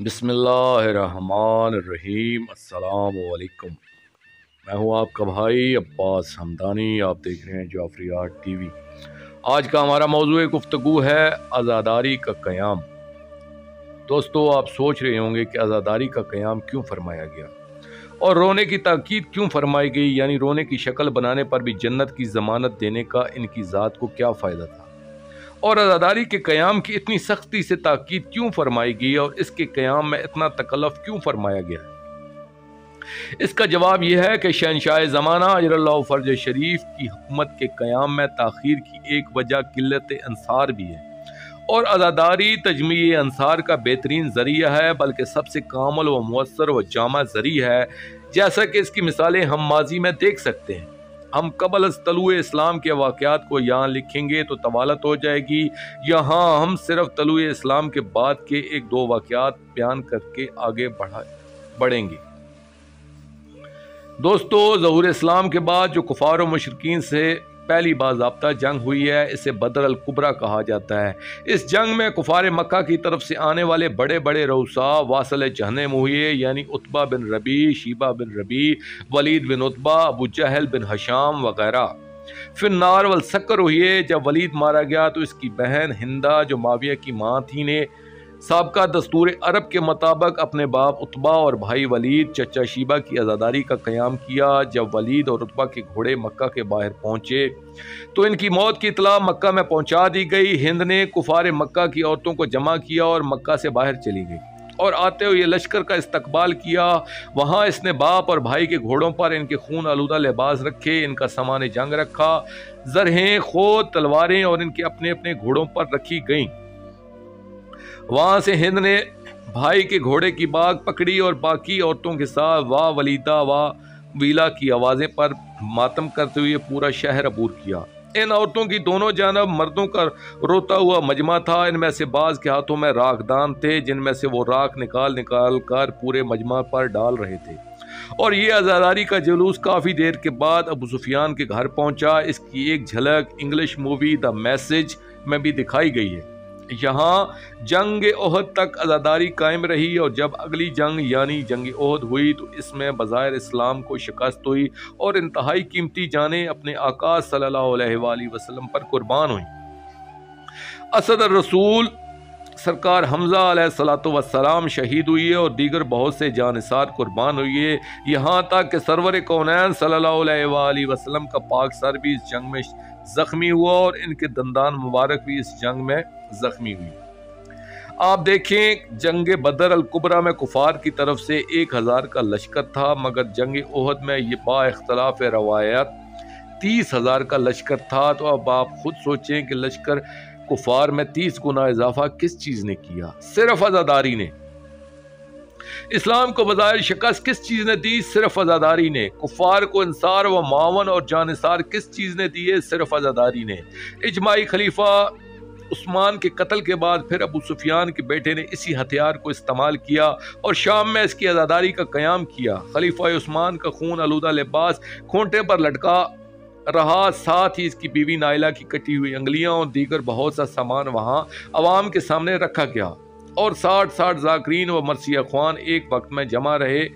बिस्मिल्लाहिर्रहमानिर्रहीम। अस्सलाम वालेकुम। मैं हूं आपका भाई अब्बास हमदानी। आप देख रहे हैं जाफरी आर्ट टीवी। आज का हमारा मौजूद गुफ्तगू है आज़ादारी का क़याम। दोस्तों, आप सोच रहे होंगे कि आज़ादारी का क़याम क्यों फरमाया गया और रोने की ताकीद क्यों फरमाई गई, यानी रोने की शक्ल बनाने पर भी जन्नत की ज़मानत देने का इनकी ज़ात को क्या फ़ायदा था, और आज़ादारी के क़याम की इतनी सख्ती से ताकीद क्यों फरमाई गई और इसके क़याम में इतना तकल्लुफ़ क्यों फरमाया गया। इसका जवाब यह है कि शहंशाह ज़माना अजरल्लाहु फ़र्ज शरीफ की हुकूमत के क़याम में ताख़ीर की एक वजह क़िल्लत अंसार भी है, और आज़ादारी तजमीय अंसार का बेहतरीन ज़रिया है, बल्कि सबसे कामिल व मुअस्सर व जामा ज़रिया है। जैसा कि इसकी मिसालें हम माजी में देख सकते हैं। हम कबल अज़ तलुए इस्लाम के वाक़यात को यहाँ लिखेंगे तो तवालत हो जाएगी। यहाँ हम सिर्फ तलुए इस्लाम के बाद के एक दो वाक़यात बयान करके आगे बढ़ेंगे। दोस्तों, ज़हूर इस्लाम के बाद जो कुफ़ार व मुशरिकीन से पहली बाज़ाब्ता जंग हुई है, इसे बदर अल कुबरा कहा जाता है। इस जंग में कुफ़ार मक्का की तरफ से आने वाले बड़े बड़े रऊसा वासल जहन्नम हुए, यानी उत्बा बिन रबी, शीबा बिन रबी, वलीद बिन उत्बा, अबू जहल बिन हशाम वगैरह। फिर नार वल सक्कर हुए। जब वलीद मारा गया तो इसकी बहन हिंदा, जो माविया की माँ थी, ने साबका दस्तूर अरब के मुताबिक अपने बाप उत्बा और भाई वलीद, चचा शीबा की आज़ादारी का क़याम किया। जब वलीद और उत्बा के घोड़े मक्का के बाहर पहुँचे तो इनकी मौत की इतला मक्का में पहुँचा दी गई। हिंद ने कुफार मक्का की औरतों को जमा किया और मक्का से बाहर चली गई और आते हुए लश्कर का इस्तकबाल किया। वहाँ इसने बाप और भाई के घोड़ों पर इनके खून आलूदा लिबास रखे, इनका सामान जंग रखा, ज़रहें, खोद, तलवारें और इनके अपने अपने घोड़ों पर रखी गईं। वहाँ से हिंद ने भाई के घोड़े की बाग पकड़ी और बाकी औरतों के साथ वाह वलीदा वाह वीला की आवाज़ें पर मातम करते हुए पूरा शहर अबूर किया। इन औरतों की दोनों जानब मर्दों का रोता हुआ मजमा था। इनमें से बाज के हाथों में राखदान थे, जिनमें से वो राख निकाल निकाल कर पूरे मजमा पर डाल रहे थे। और ये आज़ादारी का जुलूस काफ़ी देर के बाद अबू सुफियान के घर पहुंचा। इसकी एक झलक इंग्लिश मूवी द मैसेज में भी दिखाई गई है। यहाँ जंग ओहद तक आज़ादारी कायम रही, और जब अगली जंग यानी जंग ओहद हुई तो इसमें बज़ाहिर इस्लाम को शिकस्त हुई और इंतहाई कीमती जानें अपने आका सल्लल्लाहु अलैहि वसल्लम पर कुर्बान हुई। असद रसूल सरकार हमज़ा अलैहिस्सलातु वस्सलाम शहीद हुई और दीगर बहुत से जानिसार कुर्बान हुए। यहाँ तक कि सरवर कौनैन सल्लल्लाहु अलैहि वसल्लम का पाक सर भी इस जंग में ज़ख्मी हुआ और इनके दंदान मुबारक भी इस जंग में ज़ख्मी हुई। आप देखें, जंग बदर अल कुबरा में कुफार की तरफ से 1000 का लश्कर था, मगर जंग ओहद में ये बा इख्तलाफ रवायत 30,000 का लश्कर था। तो अब आप खुद सोचें कि लश्कर कुफार में 30 गुना इजाफा किस चीज़ ने किया? सिर्फ आज़ादारी ने। इस्लाम को बज़ाहिर शिकस्त किस चीज़ ने दी? सिर्फ आज़ादारी ने। कुफार को इंसार व मावन और जानिसार किस चीज़ ने दिए? सिर्फ आज़ादारी ने। इजमाई खलीफा उस्मान के कत्ल के बाद फिर अबू सुफियान के बेटे ने इसी हथियार को इस्तेमाल किया और शाम में इसकी आज़ादारी का क़याम किया। खलीफा उस्मान का खून आलूदा लिबास खूंटे पर लटका रहा, साथ ही इसकी बीवी नाइला की कटी हुई अंगलियां और दीगर बहुत सा सामान वहां अवाम के सामने रखा गया, और 60 जाकरीन व मरसिया ख्वान एक वक्त में जमा रहे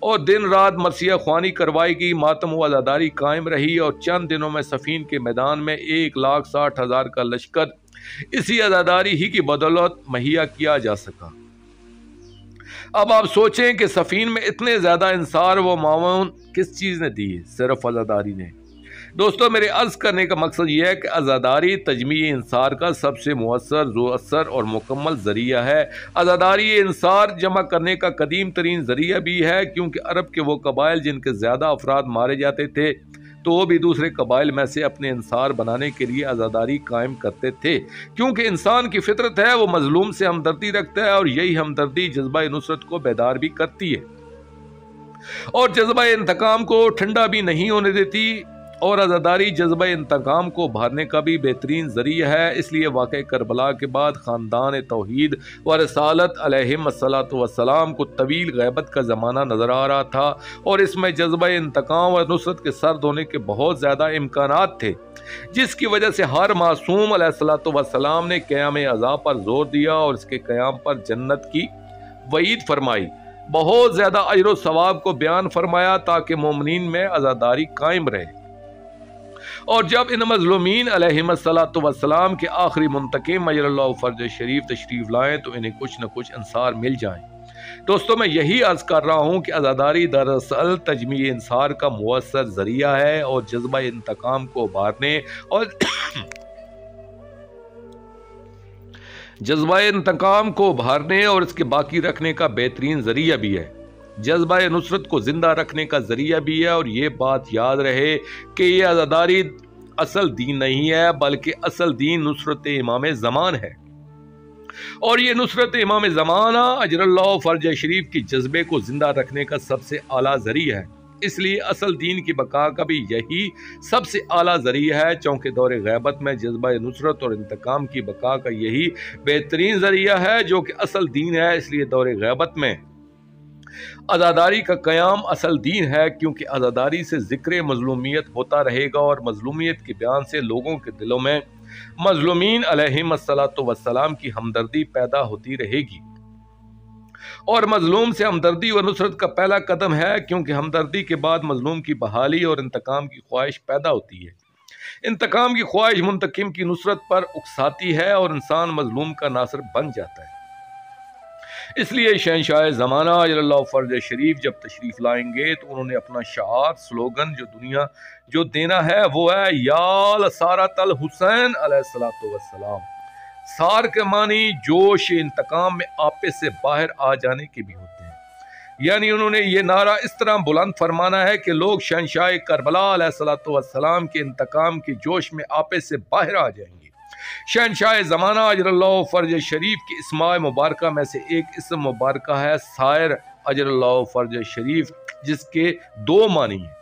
और दिन रात मरसिया ख्वानी करवाई गई। मातम व आज़ादारी कायम रही और चंद दिनों में सफ़ीन के मैदान में 1,60,000 का लश्कर इसी आज़ादारी ही की बदौलत मुहैया किया जा सका। अब आप सोचें कि सफ़ीन में इतने ज़्यादा इंसार व मावन किस चीज़ ने दी? सिर्फ आज़ादारी ने। दोस्तों, मेरे अर्ज़ करने का मकसद यह है कि आज़ादारी तजमीय इंसार का सबसे मुअस्सर, ज़ोअसर और मुकम्मल ज़रिया है। आज़ादारी इंसार जमा करने का कदीम तरीन ज़रिया भी है, क्योंकि अरब के वो कबाइल जिनके ज़्यादा अफराद मारे जाते थे तो वो भी दूसरे कबाइल में से अपने इंसार बनाने के लिए आज़ादारी कायम करते थे, क्योंकि इंसान की फितरत है, वो मजलूम से हमदर्दी रखता है और यही हमदर्दी जज्बा नुसरत को बेदार भी करती है और जज्बा इंतकाम को ठंडा भी नहीं होने देती। और आज़ादारी जज्बा इंतकाम को भरने का भी बेहतरीन ज़रिया है। इसलिए वाक़या करबला के बाद ख़ानदान तौहीद व रसालत अलैहिस्सलातु वस्सलाम को तवील ग़ैबत का ज़माना नज़र आ रहा था और इसमें जज्बा इंतकाम व नुसरत के सर्द होने के बहुत ज़्यादा इम्कानात थे, जिसकी वजह से हर मासूम अलैहिस्सलातु वस्सलाम ने क़याम अज़ा पर जोर दिया और इसके क़याम पर जन्नत की वईद फरमाई, बहुत ज्यादा अजर व सवाब को बयान फरमाया ताकि मोमिनीन में आज़ादारी कायम रहे। और जब इन मज़लूमीन अलैहिमुस्सलातु वस्सलाम के आखिरी मुंतकिम अजरल्लाहु फर्ज शरीफ तशरीफ लाएं तो इन्हें कुछ न कुछ अंसार मिल जाएं। दोस्तों, मैं यही अर्ज कर रहा हूँ कि आज़ादारी दरअसल तजमी इंसार का मुअस्सर जरिया है और जज्बा इंतकाम को उभारने और जज्बा इंतकाम को उभारने और इसके बाकी रखने का बेहतरीन जरिया भी है, जज्बा नुसरत को जिंदा रखने का जरिया भी है। और ये बात याद रहे कि ये आज़ादारी असल दीन नहीं है, बल्कि असल दीन नुसरत इमाम ज़मान है। और ये नुसरत इमाम ज़माना अजरल्लाहु फर्ज शरीफ की जज्बे को जिंदा रखने का सबसे आला जरिया है। इसलिए असल दीन की बका का भी यही सबसे आला जरिया है। चौंके दौरे गैबत में जज्बा नुसरत और इंतकाम की बका का यही बेहतरीन जरिया है जो कि असल दीन है। इसलिए दौरे गैबत में आज़ादारी का क़याम असल दीन है, क्योंकि आज़ादारी से ज़िक्र मज़लूमियत होता रहेगा और मज़लूमियत के बयान से लोगों के दिलों में मज़लूमीन अलैहिमुस्सलातु वस्सलाम की हमदर्दी पैदा होती रहेगी। और मजलूम से हमदर्दी व नुसरत का पहला कदम है, क्योंकि हमदर्दी के बाद मजलूम की बहाली और इंतकाम की ख्वाहिश पैदा होती है। इंतकाम की ख्वाहिश मुंतकिम की नुसरत पर उकसाती है और इंसान मजलूम का नासर बन जाता है। इसलिए शहंशाह ज़माना अजरल्लाहु फर्ज शरीफ जब तशरीफ लाएंगे तो उन्होंने अपना शार स्लोगन जो देना है वो है या सारतल हुसैन अलैहिस्सलातु वस्सलाम। सार के मानी जोश इंतकाम में आपे से बाहर आ जाने के भी होते हैं। यानी उन्होंने ये नारा इस तरह बुलंद फरमाना है कि लोग शहंशाह करबला अलैहिस्सलातु वस्सलाम के इंतकाम के जोश में आपे से बाहर आ जाएंगे। शहंशाह ज़माना अजरल्लाहु फर्ज शरीफ की इस्माए मुबारका में से एक इसम मुबारका है सायर अजरल्लाहु फर्ज शरीफ, जिसके दो मानी हैं।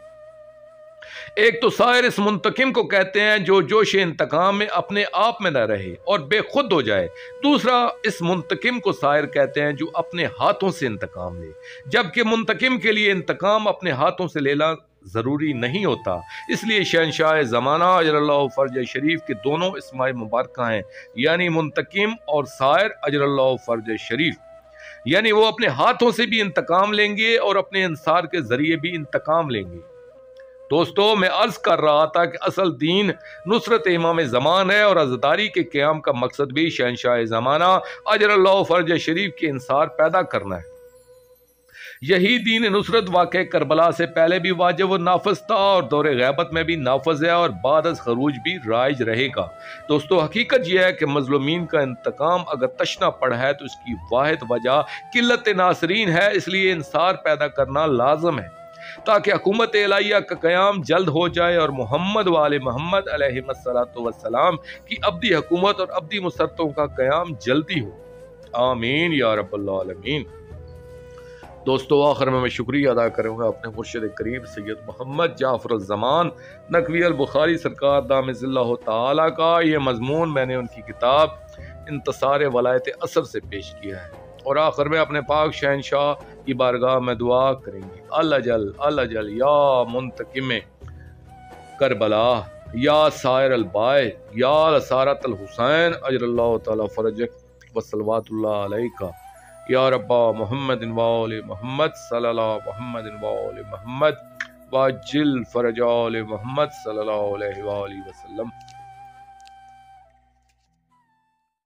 एक तो सायर इस मुंतकिम को कहते हैं जो जोश इंतकाम में अपने आप में न रहे और बेखुद हो जाए। दूसरा इस मुंतकिम को सायर कहते हैं जो अपने हाथों से इंतकाम ले, जबकि मुंतकिम के लिए इंतकाम अपने हाथों से लेना ज़रूरी नहीं होता। इसलिए शहंशाह ज़माना अजरल्लाहु फर्ज शरीफ के दोनों इस्माए मुबारका हैं, यानी मुंतकिम और सायर अजरल्लाहु फर्ज शरीफ। यानी वो अपने हाथों से भी इंतकाम लेंगे और अपने इंसार के जरिए भी इंतकाम लेंगे। दोस्तों, मैं अर्ज कर रहा था कि असल दीन नुसरत इमाम ज़मान है और आज़ादारी के क़याम का मकसद भी शहंशाह ज़माना अजरल्लाहु फर्ज शरीफ के इंसार पैदा करना है। यही दीन नुसरत वाक़े करबला से पहले भी वाजिब व नाफिज था और दौरे गैबत में भी नाफिज है और बाद अज़ खरूज भी राइज रहेगा। दोस्तों, हकीकत यह है कि मजलूमीन का इंतकाम अगर तशना पड़ा है तो इसकी वाहिद वजह किल्लत नासरीन है। इसलिए इंसार पैदा करना लाजम है ताकि हुकूमत इलाहिया का क़याम जल्द हो जाए और मोहम्मद वाले मोहम्मद अलैहिस्सलातु वस्सलाम की अब्दी हुकूमत और अब्दी मुसरतों का क़याम जल्दी हो। आमीन या रब्बल आलमीन। दोस्तों, आखिर में मैं शुक्रिया अदा करूँगा अपने मुर्शिद करीम सैयद मोहम्मद जाफ़र ज़मान नकवी अल बुखारी सरकार दामज़िल्लाहु ताला का। ये मजमून मैंने उनकी किताब इंतसार वलायत असर से पेश किया है। और आखिर में अपने पाक शहंशाह की बारगाह में दुआ करेंगे, अल्लाह जल या मुंतकिम करबला या सायर अलबाय या सारतल हुसैन अजरल्लाहु ताला फरजक व सल्लल्लाहु अलैका या रब्बा मुहम्मदिन व आले मुहम्मद सल्लल्लाहु मुहम्मदिन व आले मुहम्मद वाजिल फरजाल मुहम्मद सल्लल्लाहु अलैहि व आलिहि वसल्लम।